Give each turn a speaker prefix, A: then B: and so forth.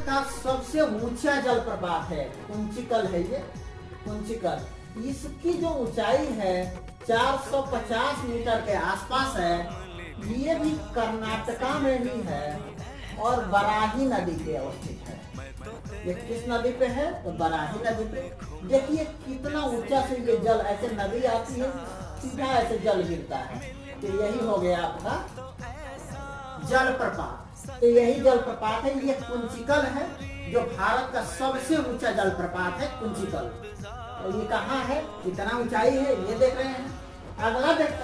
A: का सबसे ऊंचा जलप्रपात है, कुंचिकल है ये, कुंचिकल। इसकी जो ऊंचाई है 450 मीटर के आसपास है। ये भी कर्नाटका में ही है और बराही नदी पे अवस्थित है। ये किस नदी पे है? तो बराही नदी पे। देखिए कितना ऊंचा से ये जल, ऐसे नदी आती है सीधा ऐसे जल गिरता है। तो यही हो गया आपका जलप्रपात। तो यही जलप्रपात है, ये कुंचिकल है जो भारत का सबसे ऊंचा जलप्रपात है, कुंचिकल। तो ये कहाँ है, कितना ऊंचाई है ये देख रहे हैं। अगला देखते हैं